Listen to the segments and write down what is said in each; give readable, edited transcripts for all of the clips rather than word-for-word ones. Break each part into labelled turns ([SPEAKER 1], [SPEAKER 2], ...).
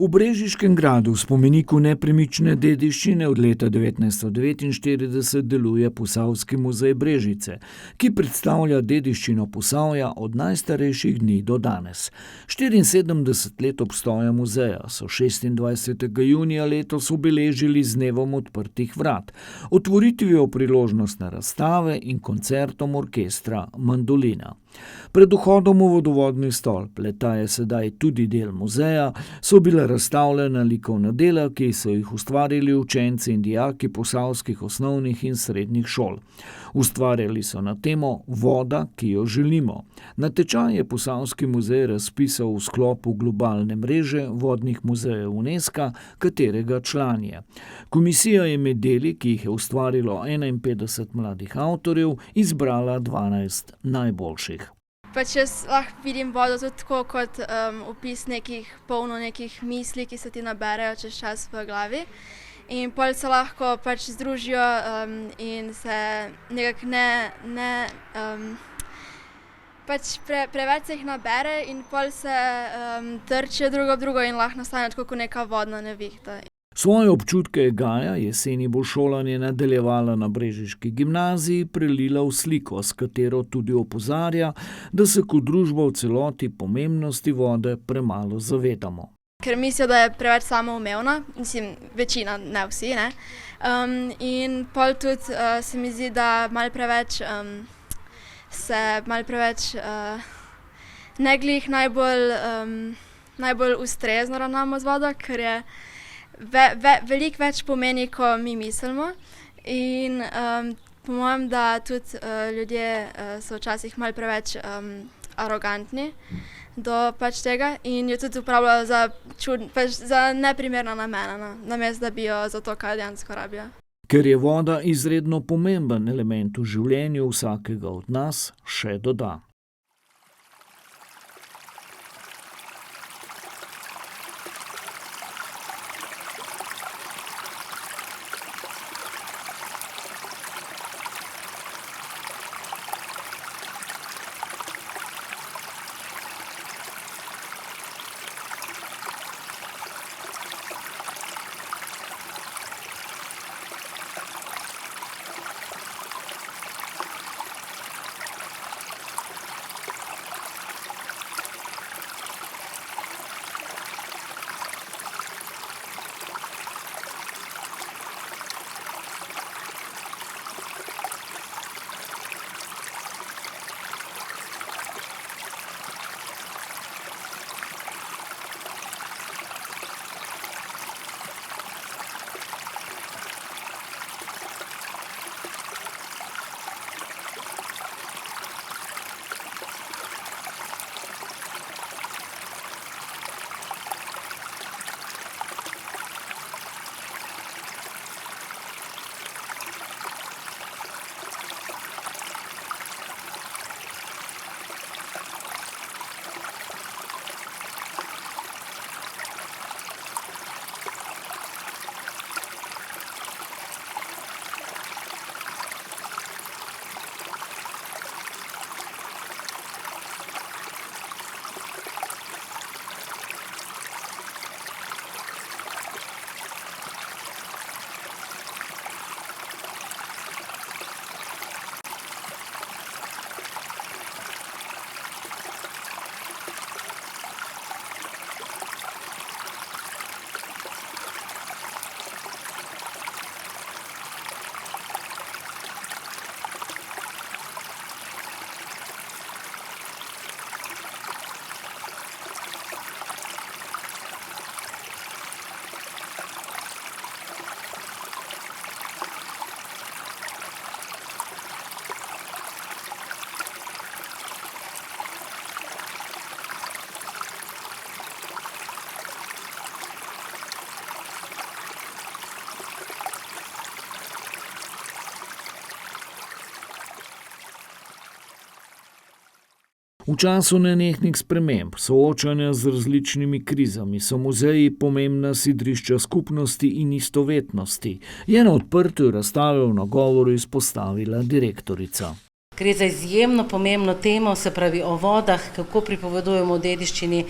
[SPEAKER 1] V Brežiškem gradu, spomeniku nepremične dediščine, od leta 1949 deluje Posavski muzej Brežice, ki predstavlja dediščino Posavja od najstarejših dni do danes. 74 let obstoja muzeja so 26. junija letos obeležili z dnevom odprtih vrat, otvoritvijo priložnostne razstave in koncertom orkestra Mandolina. Pred vhodom v vodovodni stolp, le-ta je sedaj tudi del muzeja, so bile razstavljena likovna dela, ki so jih ustvarili učenci in dijaki posavskih osnovnih in srednjih šol. Ustvarjali so na temo Voda, ki jo želimo. Natečaj je Posavski muzej razpisal v sklopu globalne mreže vodnih muzejev UNESCO, katerega član je. Komisija je med deli, ki jih je ustvarilo 51 mladih avtorjev, izbrala 12 najboljših.
[SPEAKER 2] Jaz lahko vidim vodo tudi tako kot opis polno nekih misli, ki se ti naberejo čez čas v glavi. In pol se lahko združijo in se nekako preveč se jih nabere in pol se trčijo drugo ob drugo in lahko nastane tako kot neka vodna nevihta.
[SPEAKER 1] Svoje občutke je Gaja, jeseni bo šolanje nadaljevala na brežiški gimnaziji, prelila v sliko, s katero tudi opozarja, da se kot družba v celoti pomembnosti vode premalo zavedamo.
[SPEAKER 2] Ker mislijo, da je preveč samoumevna, mislim, večina, ne vsi, ne. In pol tudi se mi zdi, da malo preveč ne glih najbolj ustrezno ravnamo z vodo, ker je veliko več pomeni, ko mi mislimo. In po mojem, da tudi ljudje so včasih malo preveč arogantni do tega in jo tudi uporabljajo za neprimerna namena, namesto da bi jo za to, kaj dejansko rabijo.
[SPEAKER 1] Ker je voda izredno pomemben element v življenju vsakega od nas, še doda. V času nenehnih sprememb, soočanja z različnimi krizami, so muzeji pomembna sidrišča skupnosti in istovetnosti, je na odprtju razstave v nagovoru izpostavila direktorica.
[SPEAKER 3] Gre za izjemno pomembno temo, se pravi o vodah, kako pripovedujemo o dediščini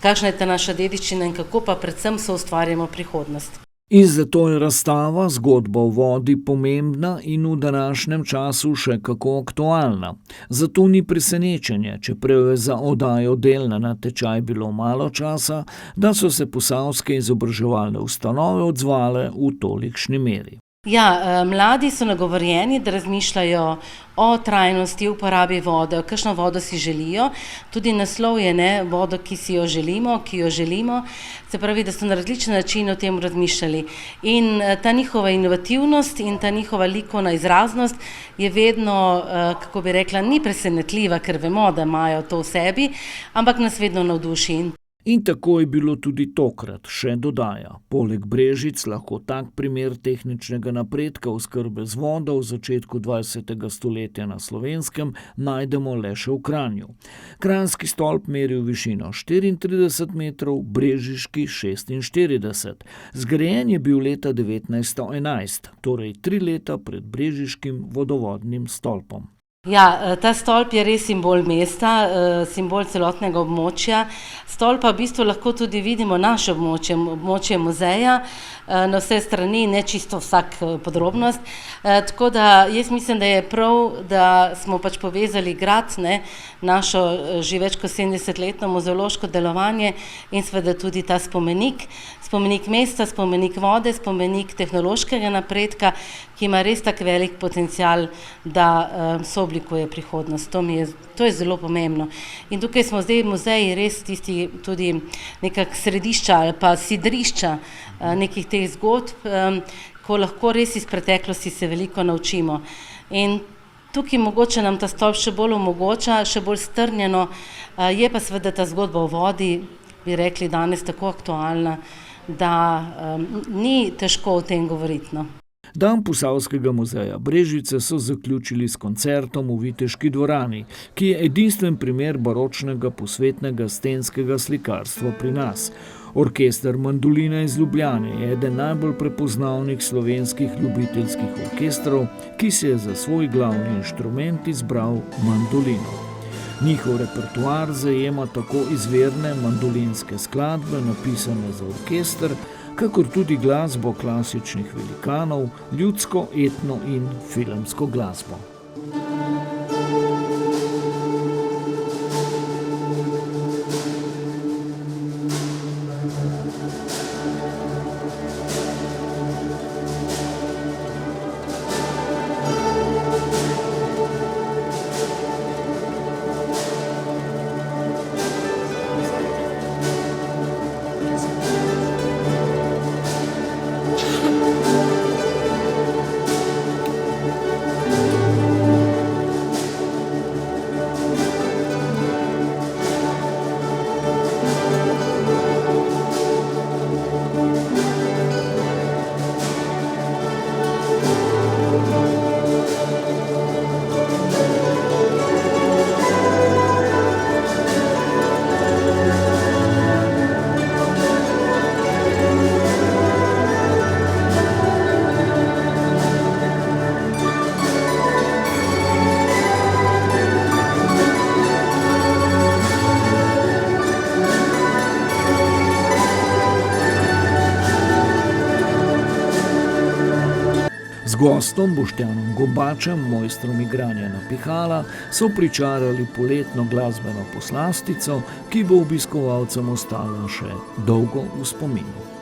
[SPEAKER 3] kakšna je ta naša dediščina in kako pa predvsem soustvarjamo prihodnost.
[SPEAKER 1] In zato je razstava Zgodba o vodi pomembna in v današnjem času še kako aktualna. Zato ni presenečenje, čeprav je za oddajo del na natečaj bilo malo časa, da so se posavske izobraževalne ustanove odzvale v tolikšni meri.
[SPEAKER 3] Ja, mladi so nagovorjeni, da razmišljajo o trajnosti, uporabi vode, kakšno vodo si želijo. Tudi naslov je vodo, ki si jo želimo, ki jo želimo. Se pravi, da so na različne načine o tem razmišljali. In ta njihova inovativnost in ta njihova likovna izraznost je vedno, kako bi rekla, ni presenetljiva, ker vemo, da imajo to v sebi, ampak nas vedno navduši.
[SPEAKER 1] In tako je bilo tudi tokrat, še dodaja. Poleg Brežic lahko tak primer tehničnega napredka oskrbe z vodo v začetku 20. stoletja na Slovenskem najdemo le še v Kranju. Kranjski stolp meri v višino 34 metrov, brežiški 46. Zgrajen je bil leta 1911, torej 3 leta pred brežiškim vodovodnim stolpom.
[SPEAKER 3] Ja, ta stolp je res simbol mesta, simbol celotnega območja. Stolpa v bistvu lahko tudi vidimo naše območje muzeja, na vse strani, ne čisto vsak podrobnost. Tako da jaz mislim, da je prav, da smo pač povezali grad, našo že več kot 70-letno muzeološko delovanje in seveda tudi ta spomenik. Spomenik mesta, spomenik vode, spomenik tehnološkega napredka, ki ima res tak velik potencial, da sooblikuje prihodnost. To je zelo pomembno. In tukaj smo zdaj v muzeji res tisti tudi nekak središča ali pa sidrišča nekih teh zgodb, ko lahko res iz preteklosti se veliko naučimo. In tukaj mogoče nam ta stolp še bolj omogoča, še bolj strnjeno, je pa seveda ta zgodba o vodi, bi rekli danes tako aktualna, da ni težko o tem govoriti.
[SPEAKER 1] Dan Posavskega muzeja Brežice so zaključili s koncertom v Viteški dvorani, ki je edinstven primer baročnega posvetnega stenskega slikarstva pri nas. Orkester Mandolina iz Ljubljane je eden najbolj prepoznavnih slovenskih ljubiteljskih orkestrov, ki si je za svoj glavni inštrument izbral mandolino. Njihov repertoar zajema tako izvirne mandolinske skladbe, napisane za orkester, kakor tudi glasbo klasičnih velikanov, ljudsko, etno in filmsko glasbo. Z gostom Boštjanom Gobačem, mojstrom igranja na pihala, so pričarali poletno glasbeno poslastico, ki bo obiskovalcem ostala še dolgo v spominu.